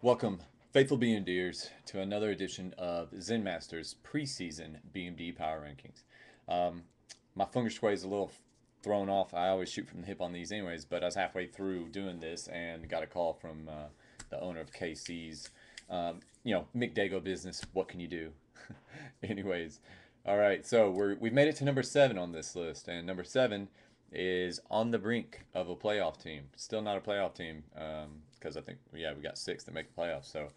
Welcome, faithful BMDers, to another edition of Zen Masters preseason BMD Power Rankings. Um, my feng shui is a little thrown off. I always shoot from the hip on these, anyways, but I was halfway through doing this and got a call from the owner of KC's, Mick Dago business. What can you do? Anyways, all right, so we've made it to number 7 on this list, and number 7 is on the brink of a playoff team. Still not a playoff team, because I think we got 6 that make the playoffs. So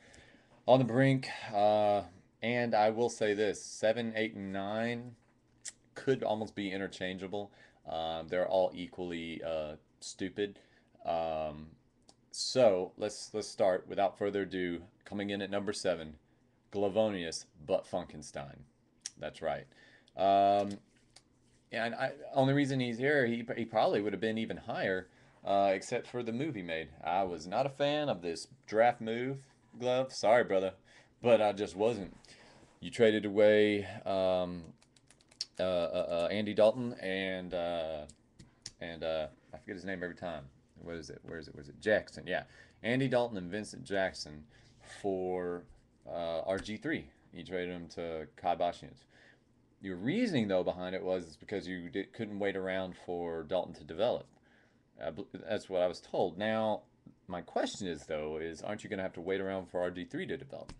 on the brink, and I will say this: 7, 8, and 9 could almost be interchangeable. They're all equally stupid. Um, so let's start without further ado. Coming in at number 7, Glavonius but Funkenstein. That's right. Um, and only reason he's here, he probably would have been even higher, except for the move he made. I was not a fan of this draft move, Glove. Sorry, brother, but I just wasn't. You traded away Andy Dalton and I forget his name every time. What is it? Where is it? Was it Jackson? Yeah, Andy Dalton and Vincent Jackson for RG3. You traded him to Kai Bashians. Your reasoning, though, behind it was because couldn't wait around for Dalton to develop. That's what I was told. Now, my question is, though, aren't you going to have to wait around for RG3 to develop?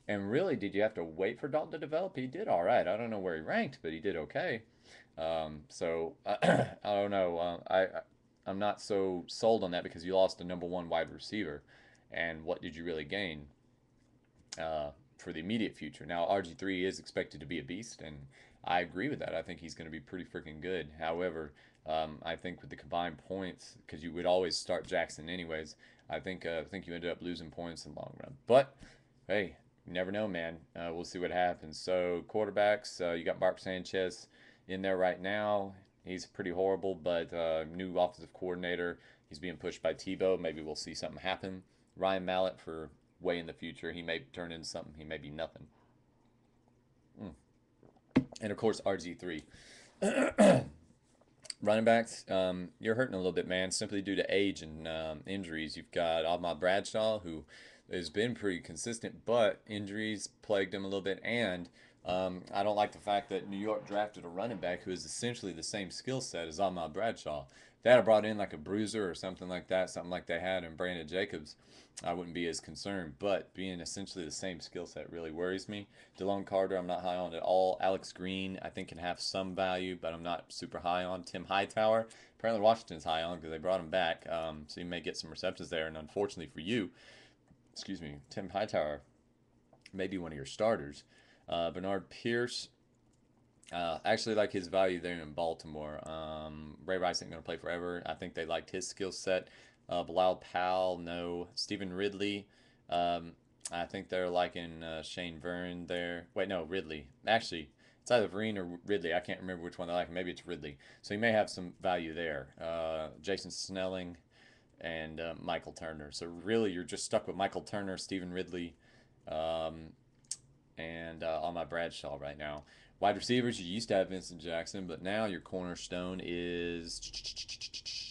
And really, did you have to wait for Dalton to develop? He did all right. I don't know where he ranked, but he did okay. I don't know. I'm not so sold on that because you lost the number one wide receiver, and what did you really gain for the immediate future? Now RG3 is expected to be a beast, and I agree with that. I think he's going to be pretty freaking good. However, I think with the combined points, because you would always start Jackson anyways, I think you ended up losing points in the long run. But hey, you never know, man. We'll see what happens. So quarterbacks, you got Mark Sanchez in there right now. He's pretty horrible, but new offensive coordinator. He's being pushed by Tebow. Maybe we'll see something happen. Ryan Mallett for way in the future. He may turn into something. He may be nothing. Mm. And of course, RG3. Running backs, you're hurting a little bit, man, simply due to age and injuries. You've got Ahmad Bradshaw, who has been pretty consistent, but injuries plagued him a little bit. And I don't like the fact that New York drafted a running back who is essentially the same skill set as Ahmad Bradshaw. If they had brought in like a bruiser or something like they had in Brandon Jacobs, I wouldn't be as concerned. But being essentially the same skill set really worries me. DeLone Carter, I'm not high on at all. Alex Green, I think can have some value, but I'm not super high on. Tim Hightower, apparently Washington's high on because they brought him back, so you may get some receptions there. And unfortunately for you, excuse me, Tim Hightower may be one of your starters. Bernard Pierce, actually like his value there in Baltimore. Ray Rice ain't going to play forever. I think they liked his skill set. Bilal Powell, no. Stephen Ridley, I think they're liking Shane Vern there. Wait, no, Ridley. Actually, it's either Vereen or Ridley. I can't remember which one they like. Maybe it's Ridley. So he may have some value there. Jason Snelling and Michael Turner. So really, you're just stuck with Michael Turner, Stephen Ridley, um, and on my Bradshaw right now. Wide receivers, you used to have Vincent Jackson, but now your cornerstone is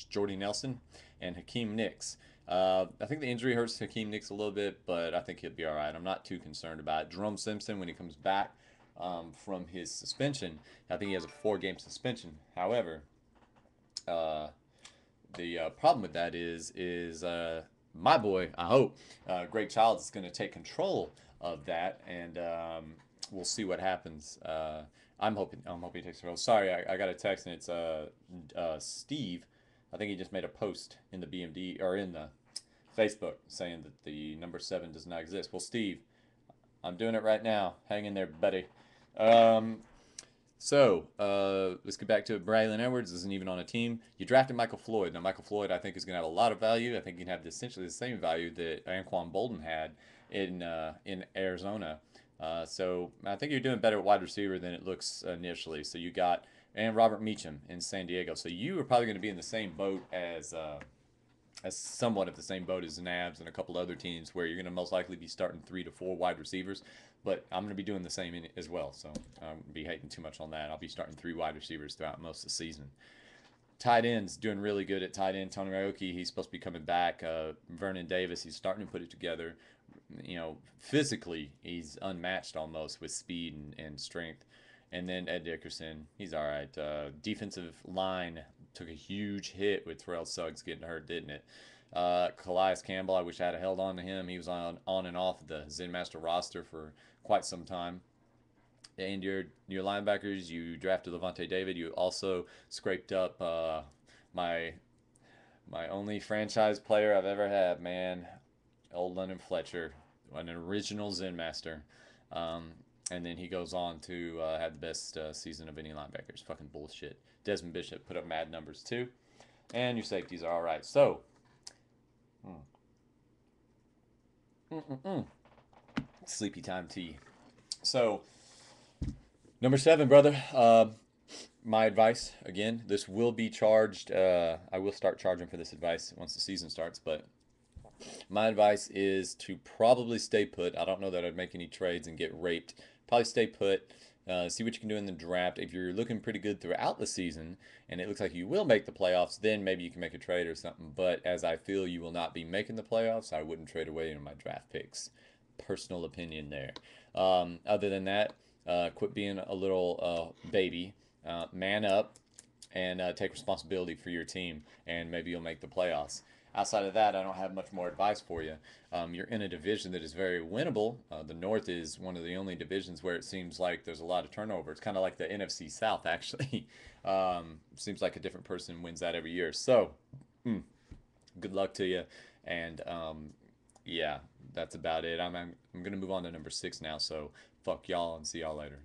Jordy Nelson and Hakeem Nicks. I think the injury hurts Hakeem Nicks a little bit, but I think he'll be all right. I'm not too concerned about it. Jerome Simpson, when he comes back from his suspension, I think he has a 4-game suspension. However, uh, the problem with that is my boy. I hope Greg Childs is going to take control of that, and we'll see what happens. I'm hoping he takes control. Sorry, I got a text and it's Steve. I think he just made a post in the BMD or in the Facebook saying that the number 7 does not exist. Well, Steve, I'm doing it right now. Hang in there, buddy. Um, let's get back to it. Braylon Edwards isn't even on a team. You drafted Michael Floyd. Now, Michael Floyd, I think, is going to have a lot of value. I think he can have essentially the same value that Anquan Bolden had in Arizona. So I think you're doing better at wide receiver than it looks initially. So you got and Robert Meacham in San Diego. So you are probably going to be in the same boat as somewhat of the same boat as Nabs and a couple other teams where you're going to most likely be starting 3 to 4 wide receivers. But I'm going to be doing the same as well. So I won't be hating too much on that. I'll be starting 3 wide receivers throughout most of the season. Tight end's doing really good at tight end. Tony Aoki, he's supposed to be coming back. Vernon Davis, he's starting to put it together. Physically, he's unmatched almost with speed and strength. And then Ed Dickerson, he's all right. Defensive line took a huge hit with Terrell Suggs getting hurt, didn't it? Calais Campbell, I wish I had held on to him. He was on and off the Zen Master roster for quite some time. And your linebackers, you drafted Levante David. You also scraped up my my only franchise player I've ever had, man, old London Fletcher, an original Zen Master. Um, and then he goes on to have the best season of any linebackers. Fucking bullshit. Desmond Bishop put up mad numbers too. And your safeties are all right. So, sleepy time tea. So, number 7, brother. My advice again, this will be charged. I will start charging for this advice once the season starts, but my advice is to probably stay put. I don't know that I'd make any trades and get raped. Probably stay put. See what you can do in the draft. If you're looking pretty good throughout the season and it looks like you will make the playoffs, then maybe you can make a trade or something. But as I feel you will not be making the playoffs, I wouldn't trade away any of my draft picks. Personal opinion there. Other than that, quit being a little baby. Man up and take responsibility for your team, and maybe you'll make the playoffs. Outside of that, I don't have much more advice for you. You're in a division that is very winnable. The North is one of the only divisions where it seems like there's a lot of turnover. It's kind of like the NFC South, actually. Seems like a different person wins that every year. So, good luck to you. And yeah, that's about it. I'm going to move on to number 6 now. So, fuck y'all and see y'all later.